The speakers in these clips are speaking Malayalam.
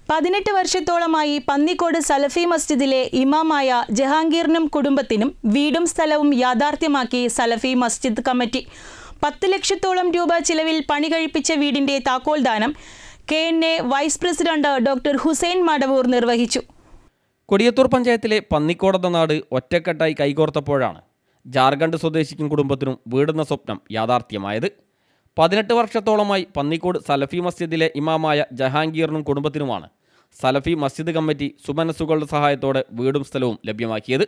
18 വർഷത്തോളമായി പന്നിക്കോട് സലഫി മസ്ജിദിലെ ഇമാമായ ജഹാംഗീറിനും കുടുംബത്തിനും വീടും സ്ഥലവും യാഥാർത്ഥ്യമാക്കി സലഫി മസ്ജിദ് കമ്മിറ്റി. 10 ലക്ഷത്തോളം രൂപ ചിലവിൽ പണി കഴിപ്പിച്ച വീടിന്റെ താക്കോൽദാനം KNA vice president doctor Hussain Madavoor നിർവഹിച്ചു. കൊടിയത്തൂർ പഞ്ചായത്തിലെ പന്നിക്കോടെന്ന നാട് ഒറ്റക്കെട്ടായി കൈകോർത്തപ്പോഴാണ് ജാർഖണ്ഡ് സ്വദേശിക്കും കുടുംബത്തിനും വീടെന്ന സ്വപ്നം യാഥാർത്ഥ്യമായത്. 18 വർഷത്തോളമായി പന്നിക്കോട് സലഫി മസ്ജിദിലെ ഇമാമായ ജഹാംഗീറിനും കുടുംബത്തിനുമാണ് സലഫി മസ്ജിദ് കമ്മിറ്റി സുമനസ്സുകളുടെ സഹായത്തോടെ വീടും സ്ഥലവും ലഭ്യമാക്കിയത്.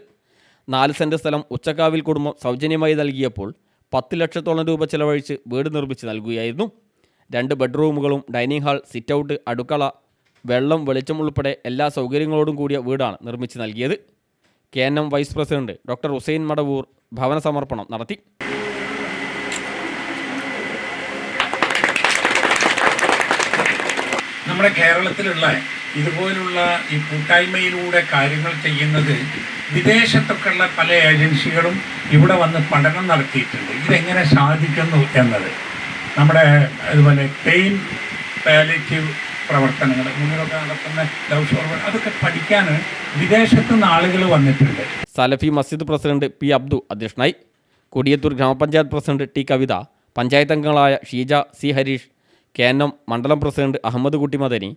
4 സെന്റ് സ്ഥലം ഉച്ചക്കാവിൽ കുടുംബം സൗജന്യമായി നൽകിയപ്പോൾ 10 ലക്ഷത്തോളം രൂപ ചെലവഴിച്ച് വീട് നിർമ്മിച്ച് നൽകുകയായിരുന്നു. 2 ബെഡ്റൂമുകളും ഡൈനിങ് ഹാൾ, സിറ്റൗട്ട്, അടുക്കള, വെള്ളം, വെളിച്ചം ഉൾപ്പെടെ എല്ലാ സൗകര്യങ്ങളോടും കൂടിയ വീടാണ് നിർമ്മിച്ച് നൽകിയത്. KNM vice president doctor Hussain Madavoor ഭവന സമർപ്പണം നടത്തി. നമ്മുടെ കേരളത്തിലുള്ള ഇതുപോലുള്ള ഈ കൂട്ടായ്മയിലൂടെ കാര്യങ്ങൾ ചെയ്യുന്നത് വിദേശത്തൊക്കെയുള്ള പല ഏജൻസികളും ഇവിടെ വന്ന് പഠനം നടത്തിയിട്ടുണ്ട്. ഇതെങ്ങനെ സാധിക്കുന്നു എന്നത് നമ്മുടെ അതുപോലെ പെയിൻ പാലിറ്റീവ് പ്രവർത്തനങ്ങൾ മുന്നിലൊക്കെ നടത്തുന്ന ലവ് അതൊക്കെ പഠിക്കാൻ വിദേശത്തു നിന്ന് ആളുകൾ വന്നിട്ടുണ്ട്. സലഫി മസ്ജിദ് പ്രസിഡന്റ് P. അബ്ദു അധ്യക്ഷനായി. കൊടിയത്തൂർ ഗ്രാമപഞ്ചായത്ത് പ്രസിഡന്റ് T. കവിത, പഞ്ചായത്ത് അംഗങ്ങളായ ഷീജ, C. ഹരീഷ്, KNM മണ്ഡലം പ്രസിഡന്റ് അഹമ്മദ് കുട്ടി മദനി,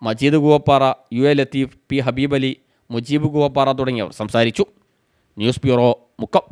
മജീദ് കൂവപ്പാറ, UA ലത്തീഫ്, P. ഹബീബ് അലി, മുജീബ് കൂവപ്പാറ തുടങ്ങിയവർ സംസാരിച്ചു. News bureau, Mukkam.